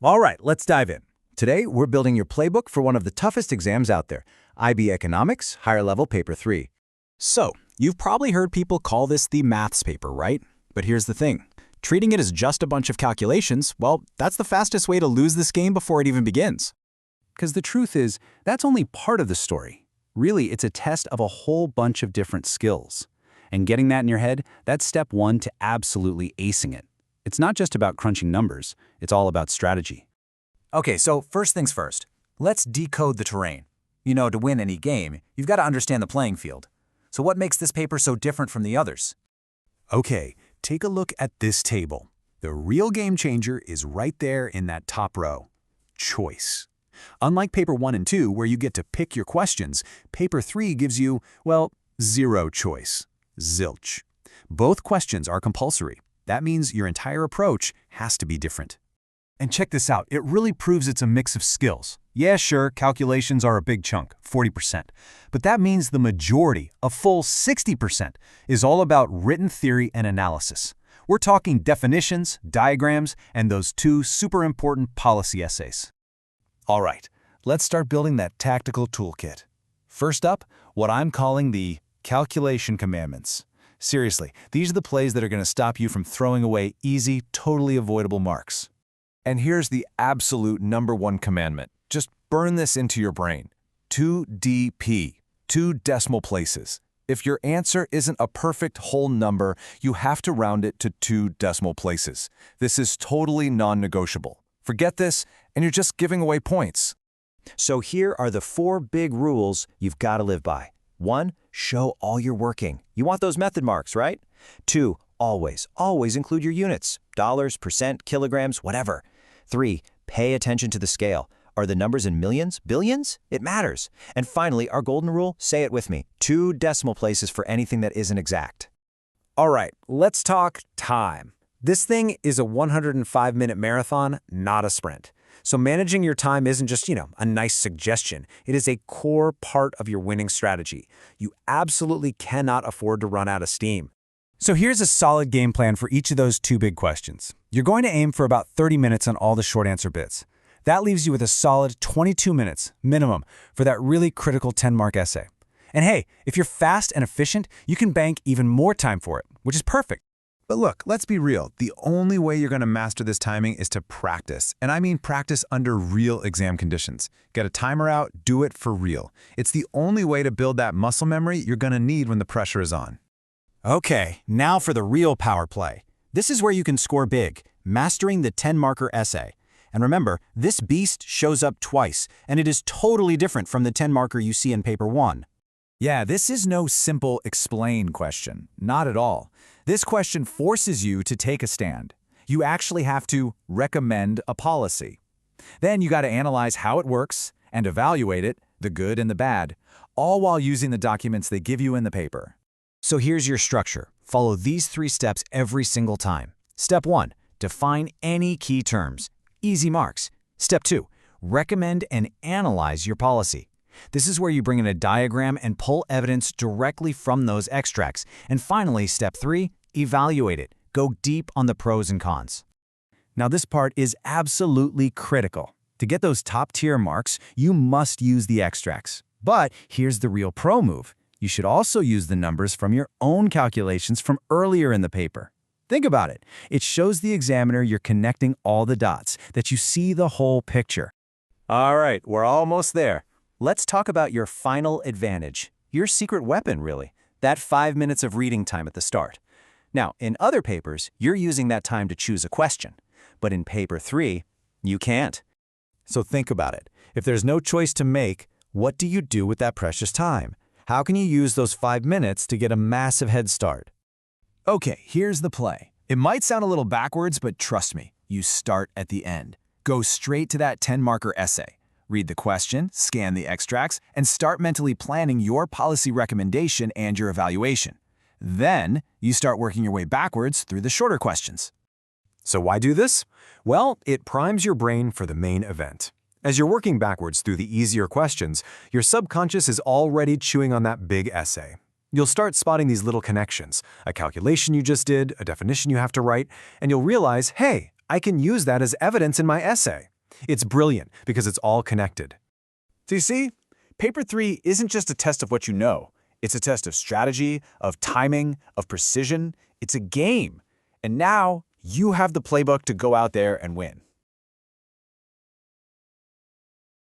All right, let's dive in. Today, we're building your playbook for one of the toughest exams out there, IB Economics, Higher Level Paper 3. So, you've probably heard people call this the maths paper, right? But here's the thing. Treating it as just a bunch of calculations, well, that's the fastest way to lose this game before it even begins. Because the truth is, that's only part of the story. Really, it's a test of a whole bunch of different skills. And getting that in your head, that's step one to absolutely acing it. It's not just about crunching numbers, it's all about strategy. Okay, so first things first. Let's decode the terrain. To win any game, you've got to understand the playing field. So what makes this paper so different from the others? Okay, take a look at this table. The real game changer is right there in that top row. Choice. Unlike paper 1 and 2, where you get to pick your questions, paper 3 gives you, well, zero choice. Zilch. Both questions are compulsory. That means your entire approach has to be different. And check this out, it really proves it's a mix of skills. Yeah, sure, calculations are a big chunk, 40%. But that means the majority, a full 60%, is all about written theory and analysis. We're talking definitions, diagrams, and those two super important policy essays. All right, let's start building that tactical toolkit. First up, what I'm calling the calculation commandments. Seriously, these are the plays that are going to stop you from throwing away easy, totally avoidable marks. And here's the absolute #1 commandment. Just burn this into your brain. 2DP, 2 decimal places. If your answer isn't a perfect whole number, you have to round it to 2 decimal places. This is totally non-negotiable. Forget this, and you're just giving away points. So here are the 4 big rules you've got to live by. 1, show all you're working. You want those method marks, right? 2, always include your units. Dollars, percent, kilograms, whatever. 3, pay attention to the scale. Are the numbers in millions, billions? It matters. And finally, our golden rule, say it with me, 2 decimal places for anything that isn't exact. All right, let's talk time. This thing is a 105-minute marathon, not a sprint. So managing your time isn't just, a nice suggestion. It is a core part of your winning strategy. You absolutely cannot afford to run out of steam. So here's a solid game plan for each of those 2 big questions. You're going to aim for about 30 minutes on all the short answer bits. That leaves you with a solid 22 minutes minimum for that really critical 10-mark essay. And hey, if you're fast and efficient, you can bank even more time for it, which is perfect. But look, let's be real. The only way you're going to master this timing is to practice. And I mean practice under real exam conditions. Get a timer out, do it for real. It's the only way to build that muscle memory you're going to need when the pressure is on. Okay, now for the real power play. This is where you can score big, mastering the 10-marker essay. And remember, this beast shows up twice, and it is totally different from the 10-marker you see in paper 1. Yeah, this is no simple explain question. Not at all. This question forces you to take a stand. You actually have to recommend a policy. Then you got to analyze how it works and evaluate it, the good and the bad, all while using the documents they give you in the paper. So here's your structure. Follow these 3 steps every single time. Step 1, define any key terms. Easy marks. Step 2, recommend and analyze your policy. This is where you bring in a diagram and pull evidence directly from those extracts. And finally, step 3, evaluate it. Go deep on the pros and cons. Now this part is absolutely critical. To get those top-tier marks, you must use the extracts. But here's the real pro move. You should also use the numbers from your own calculations from earlier in the paper. Think about it. It shows the examiner you're connecting all the dots, that you see the whole picture. All right, we're almost there. Let's talk about your final advantage, your secret weapon, really, that 5 minutes of reading time at the start. Now, in other papers, you're using that time to choose a question. But in paper 3, you can't. So think about it. If there's no choice to make, what do you do with that precious time? How can you use those 5 minutes to get a massive head start? Okay, here's the play. It might sound a little backwards, but trust me, you start at the end. Go straight to that 10-marker essay. Read the question, scan the extracts, and start mentally planning your policy recommendation and your evaluation. Then, you start working your way backwards through the shorter questions. So why do this? Well, it primes your brain for the main event. As you're working backwards through the easier questions, your subconscious is already chewing on that big essay. You'll start spotting these little connections, a calculation you just did, a definition you have to write, and you'll realize, hey, I can use that as evidence in my essay. It's brilliant because it's all connected. So you see, paper 3 isn't just a test of what you know. It's a test of strategy, of timing, of precision. It's a game. And now you have the playbook to go out there and win.